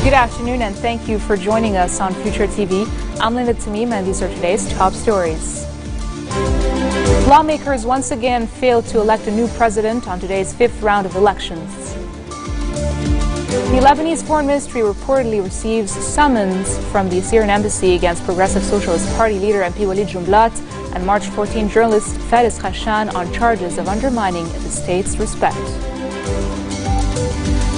Good afternoon and thank you for joining us on Future TV. I'm Linda Tamim and these are today's top stories. Lawmakers once again failed to elect a new president on today's fifth round of elections. The Lebanese Foreign Ministry reportedly receives summons from the Syrian embassy against Progressive Socialist Party leader MP Walid Jumblat and March 14 journalist Faris Khashan on charges of undermining the state's respect.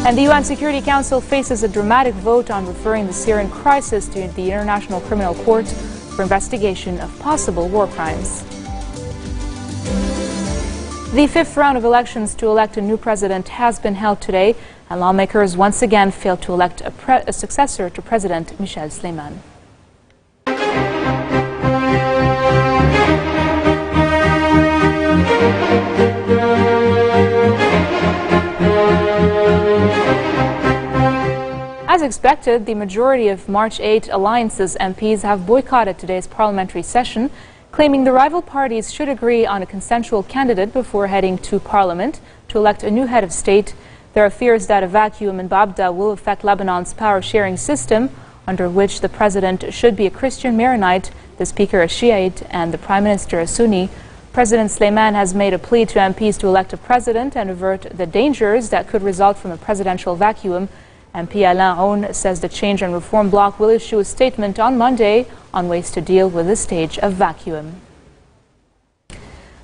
And the UN Security Council faces a dramatic vote on referring the Syrian crisis to the International Criminal Court for investigation of possible war crimes. The fifth round of elections to elect a new president has been held today, and lawmakers once again failed to elect a successor to President Michel Sleiman. As expected, the majority of March 8 Alliance's MPs have boycotted today's parliamentary session, claiming the rival parties should agree on a consensual candidate before heading to Parliament to elect a new head of state. There are fears that a vacuum in Babda will affect Lebanon's power-sharing system, under which the president should be a Christian Maronite, the speaker a Shiite, and the prime minister a Sunni. President Sleiman has made a plea to MPs to elect a president and avert the dangers that could result from a presidential vacuum. MP Alain Aoun says the Change and Reform bloc will issue a statement on Monday on ways to deal with this stage of vacuum.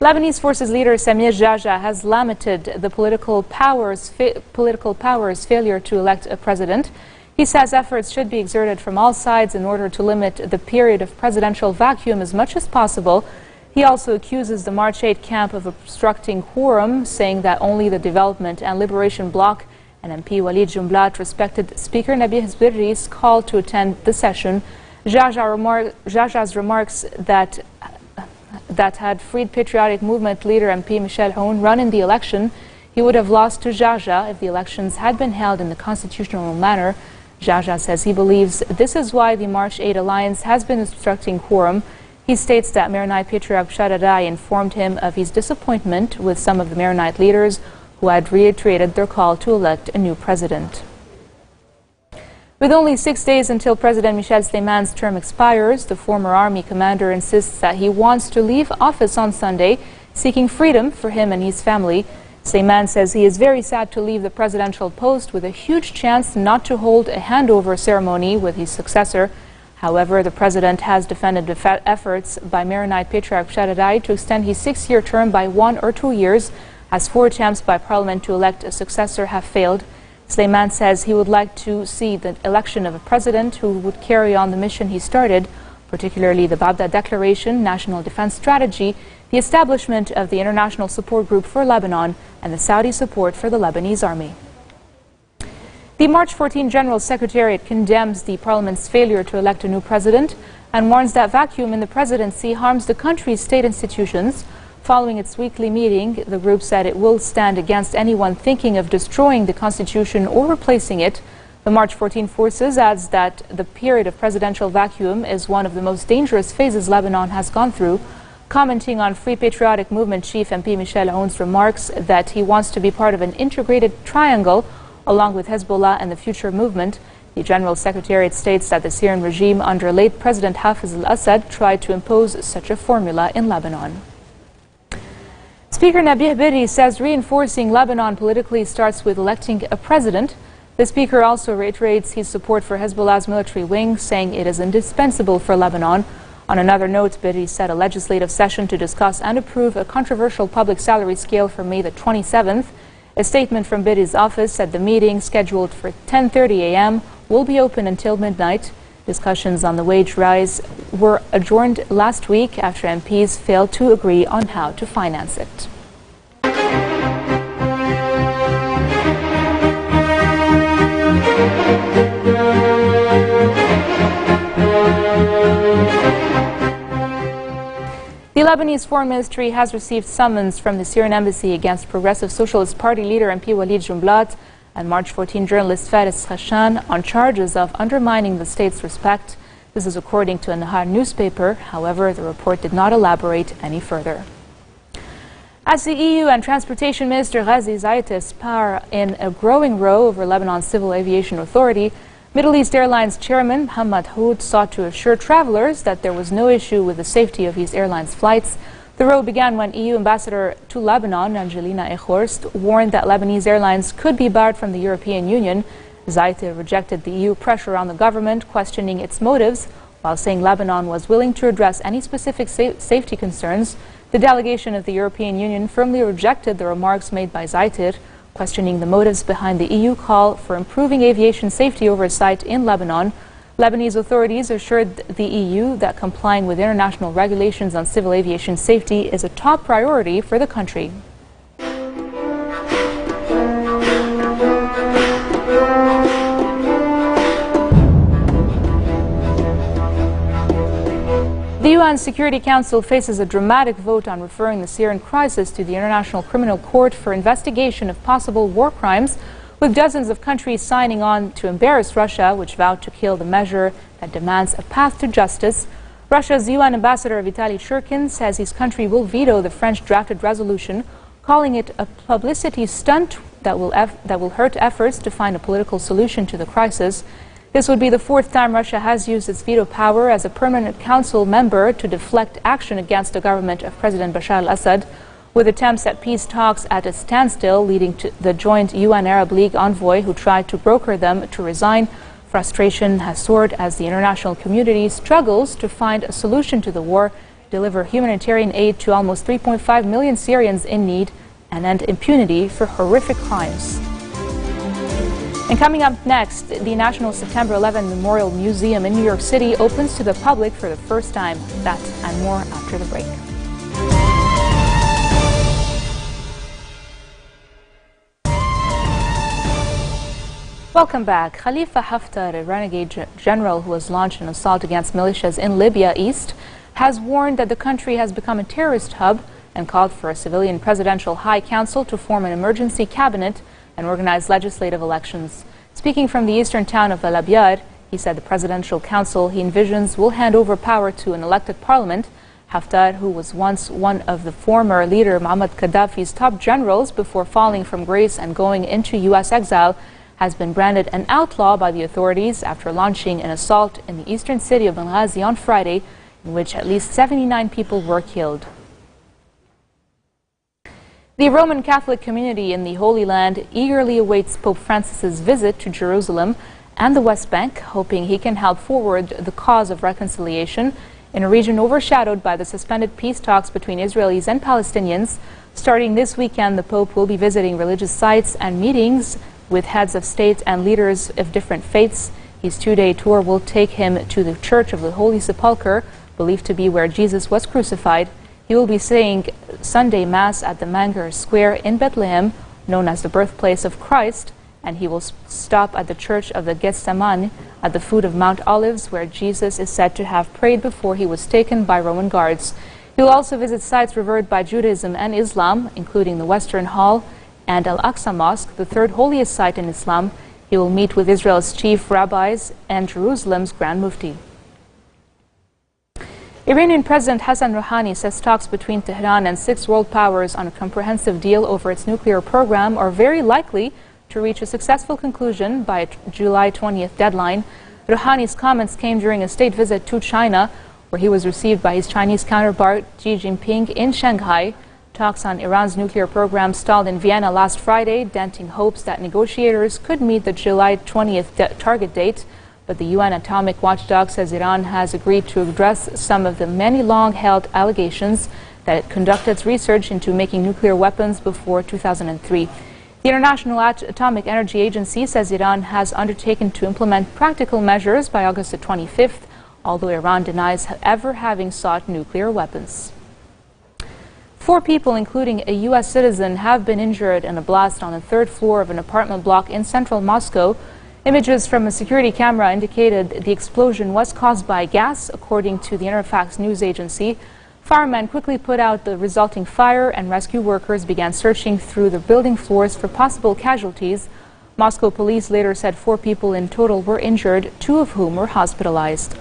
Lebanese Forces leader Samir Jaja has lamented the political powers' failure to elect a president. He says efforts should be exerted from all sides in order to limit the period of presidential vacuum as much as possible. He also accuses the March 8 camp of obstructing quorum, saying that only the Development and Liberation Bloc and MP Walid Jumblat respected Speaker Nabih Berri's call to attend the session. Jaja's remarks that had Freed Patriotic Movement leader MP Michel Aoun run in the election, he would have lost to Jaja if the elections had been held in the constitutional manner. Jaja says he believes this is why the March 8 alliance has been obstructing quorum. He states that Maronite Patriarch Shaddai informed him of his disappointment with some of the Maronite leaders who had reiterated their call to elect a new president. With only 6 days until President Michel Sleiman's term expires, the former army commander insists that he wants to leave office on Sunday, seeking freedom for him and his family. Sleiman says he is very sad to leave the presidential post with a huge chance not to hold a handover ceremony with his successor. However, the president has defended the efforts by Maronite Patriarch Shaddai to extend his 6-year term by 1 or 2 years, as 4 attempts by Parliament to elect a successor have failed. Sleiman says he would like to see the election of a president who would carry on the mission he started, particularly the Babda Declaration, National Defense Strategy, the establishment of the International Support Group for Lebanon, and the Saudi support for the Lebanese army. The March 14 General Secretariat condemns the Parliament's failure to elect a new president and warns that vacuum in the presidency harms the country's state institutions. Following its weekly meeting, the group said it will stand against anyone thinking of destroying the constitution or replacing it. The March 14 forces adds that the period of presidential vacuum is one of the most dangerous phases Lebanon has gone through. Commenting on Free Patriotic Movement chief MP Michel Aoun's remarks that he wants to be part of an integrated triangle along with Hezbollah and the Future movement, the General Secretariat states that the Syrian regime under late President Hafez al-Assad tried to impose such a formula in Lebanon. Speaker Nabih Berri says reinforcing Lebanon politically starts with electing a president. The speaker also reiterates his support for Hezbollah's military wing, saying it is indispensable for Lebanon. On another note, Berri said a legislative session to discuss and approve a controversial public salary scale for May the 27th. A statement from Berri's office said the meeting, scheduled for 10:30 a.m., will be open until midnight. Discussions on the wage rise were adjourned last week after MPs failed to agree on how to finance it. The Lebanese Foreign Ministry has received summons from the Syrian embassy against Progressive Socialist Party leader MP Walid Jumblat and March 14 journalist Faris Khashan on charges of undermining the state's respect. This is according to a Nahar newspaper. However, the report did not elaborate any further. As the EU and Transportation Minister Ghazi Zaitis spar in a growing row over Lebanon's Civil Aviation Authority, Middle East Airlines chairman Mohammed Houd sought to assure travelers that there was no issue with the safety of these airlines' flights. The row began when EU ambassador to Lebanon, Angelina Ekhorst, warned that Lebanese airlines could be barred from the European Union. Zaiteh rejected the EU pressure on the government, questioning its motives, while saying Lebanon was willing to address any specific safety concerns. The delegation of the European Union firmly rejected the remarks made by Zaiteh, questioning the motives behind the EU call for improving aviation safety oversight in Lebanon. Lebanese authorities assured the EU that complying with international regulations on civil aviation safety is a top priority for the country. The UN Security Council faces a dramatic vote on referring the Syrian crisis to the International Criminal Court for investigation of possible war crimes, with dozens of countries signing on to embarrass Russia, which vowed to kill the measure that demands a path to justice. Russia's UN ambassador Vitaly Churkin says his country will veto the French-drafted resolution, calling it a publicity stunt that will hurt efforts to find a political solution to the crisis. This would be the fourth time Russia has used its veto power as a permanent council member to deflect action against the government of President Bashar al-Assad, with attempts at peace talks at a standstill leading to the joint UN Arab League envoy who tried to broker them to resign. Frustration has soared as the international community struggles to find a solution to the war, deliver humanitarian aid to almost 3.5 million Syrians in need, and end impunity for horrific crimes. And coming up next, the National September 11 Memorial Museum in New York City opens to the public for the first time. That and more after the break. Welcome back. Khalifa Haftar, a renegade general who has launched an assault against militias in Libya East, has warned that the country has become a terrorist hub and called for a civilian presidential high council to form an emergency cabinet and organize legislative elections. Speaking from the eastern town of El Abyad, he said the presidential council he envisions will hand over power to an elected parliament. Haftar, who was once one of the former leader Muammar Gaddafi's top generals before falling from grace and going into U.S. exile, has been branded an outlaw by the authorities after launching an assault in the eastern city of Benghazi on Friday, in which at least 79 people were killed. The Roman Catholic community in the Holy Land eagerly awaits Pope Francis's visit to Jerusalem and the West Bank, hoping he can help forward the cause of reconciliation in a region overshadowed by the suspended peace talks between Israelis and Palestinians. Starting this weekend, the Pope will be visiting religious sites and meetings with heads of state and leaders of different faiths. His two-day tour will take him to the Church of the Holy Sepulchre, believed to be where Jesus was crucified. He will be saying Sunday Mass at the Manger Square in Bethlehem, known as the birthplace of Christ, and he will stop at the Church of the Gethsemane at the foot of Mount Olives, where Jesus is said to have prayed before he was taken by Roman guards. He will also visit sites revered by Judaism and Islam, including the Western Hall and Al-Aqsa Mosque, the third holiest site in Islam. He will meet with Israel's chief rabbis and Jerusalem's Grand Mufti. Iranian President Hassan Rouhani says talks between Tehran and 6 world powers on a comprehensive deal over its nuclear program are very likely to reach a successful conclusion by a July 20th deadline. Rouhani's comments came during a state visit to China, where he was received by his Chinese counterpart Xi Jinping in Shanghai. Talks on Iran's nuclear program stalled in Vienna last Friday, denting hopes that negotiators could meet the July 20th target date. But the UN atomic watchdog says Iran has agreed to address some of the many long-held allegations that it conducted research into making nuclear weapons before 2003. The International Atomic Energy Agency says Iran has undertaken to implement practical measures by August the 25th, although Iran denies ever having sought nuclear weapons. 4 people, including a U.S. citizen, have been injured in a blast on the 3rd floor of an apartment block in central Moscow. Images from a security camera indicated the explosion was caused by gas, according to the Interfax news agency. Firemen quickly put out the resulting fire, and rescue workers began searching through the building floors for possible casualties. Moscow police later said 4 people in total were injured, 2 of whom were hospitalized.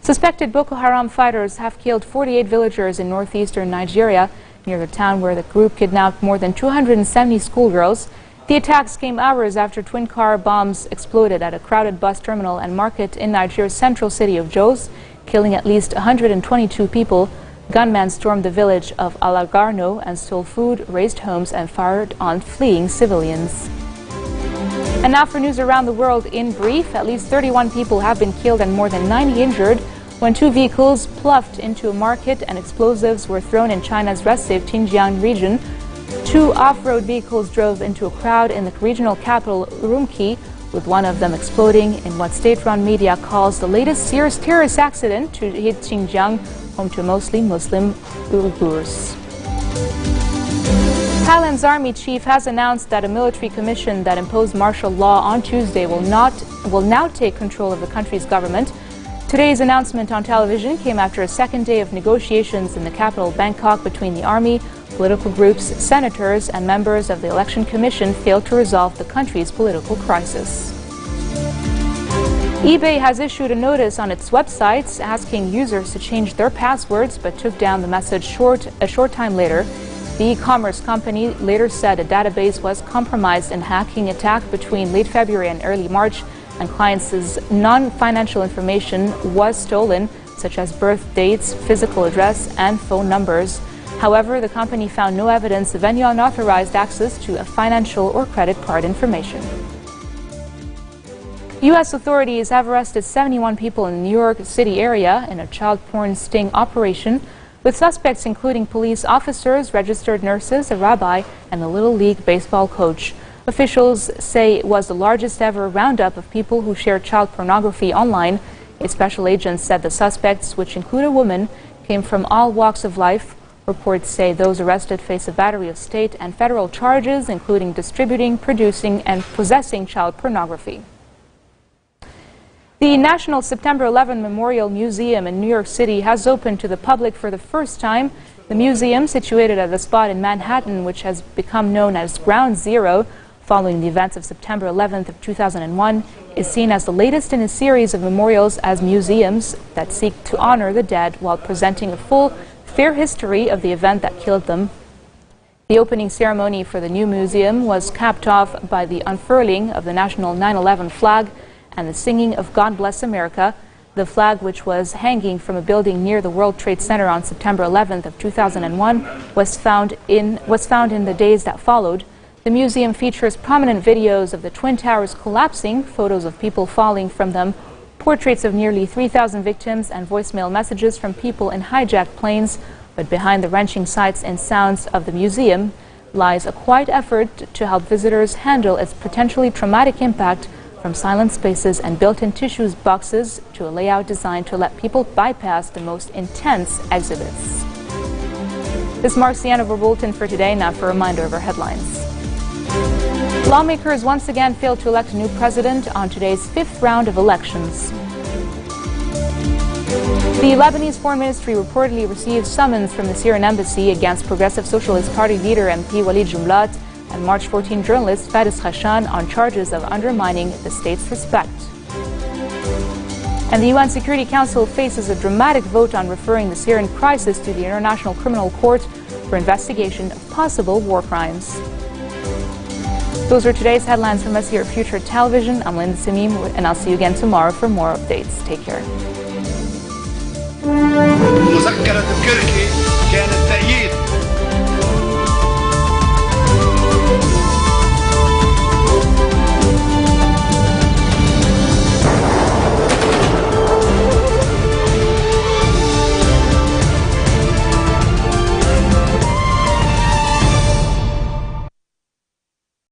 Suspected Boko Haram fighters have killed 48 villagers in northeastern Nigeria, near the town where the group kidnapped more than 270 schoolgirls. The attacks came hours after twin car bombs exploded at a crowded bus terminal and market in Nigeria's central city of Jos, killing at least 122 people. Gunmen stormed the village of Alagarno and stole food, razed homes, and fired on fleeing civilians. And now for news around the world in brief. At least 31 people have been killed and more than 90 injured when two vehicles ploughed into a market and explosives were thrown in China's restive Xinjiang region. Two off-road vehicles drove into a crowd in the regional capital Urumqi, with one of them exploding in what state-run media calls the latest serious terrorist accident to hit Xinjiang, home to mostly Muslim Uyghurs. Thailand's army chief has announced that a military commission that imposed martial law on Tuesday will now take control of the country's government. Today's announcement on television came after a second day of negotiations in the capital Bangkok between the army, political groups, senators, and members of the election commission failed to resolve the country's political crisis. eBay has issued a notice on its websites asking users to change their passwords, but took down the message a short time later. The e-commerce company later said a database was compromised in a hacking attack between late February and early March, and clients' non-financial information was stolen, such as birth dates, physical address, and phone numbers. However, the company found no evidence of any unauthorized access to financial or credit card information. U.S. authorities have arrested 71 people in the New York City area in a child porn sting operation, with suspects including police officers, registered nurses, a rabbi, and a Little League baseball coach. Officials say it was the largest ever roundup of people who shared child pornography online. A special agent said the suspects, which include a woman, came from all walks of life. Reports say those arrested face a battery of state and federal charges, including distributing, producing, and possessing child pornography. The National September 11 Memorial Museum in New York City has opened to the public for the first time. The museum, situated at a spot in Manhattan, which has become known as Ground Zero following the events of September 11th of 2001, is seen as the latest in a series of memorials as museums that seek to honor the dead while presenting a full, fair history of the event that killed them. The opening ceremony for the new museum was capped off by the unfurling of the national 9/11 flag and the singing of God Bless America. The flag, which was hanging from a building near the World Trade Center on September 11th of 2001, was found in the days that followed. The museum features prominent videos of the Twin Towers collapsing, photos of people falling from them, portraits of nearly 3,000 victims, and voicemail messages from people in hijacked planes. But behind the wrenching sights and sounds of the museum lies a quiet effort to help visitors handle its potentially traumatic impact, from silent spaces and built-in tissues boxes to a layout designed to let people bypass the most intense exhibits. This marks the end of our bulletin for today. Now for a reminder of our headlines. Lawmakers once again failed to elect a new president on today's fifth round of elections. The Lebanese Foreign Ministry reportedly received summons from the Syrian embassy against Progressive Socialist Party leader MP Walid Jumblat and March 14 journalist Faris Khashan on charges of undermining the state's respect. And the UN Security Council faces a dramatic vote on referring the Syrian crisis to the International Criminal Court for investigation of possible war crimes. Those are today's headlines from us here at Future Television. I'm Linda Samim, and I'll see you again tomorrow for more updates. Take care.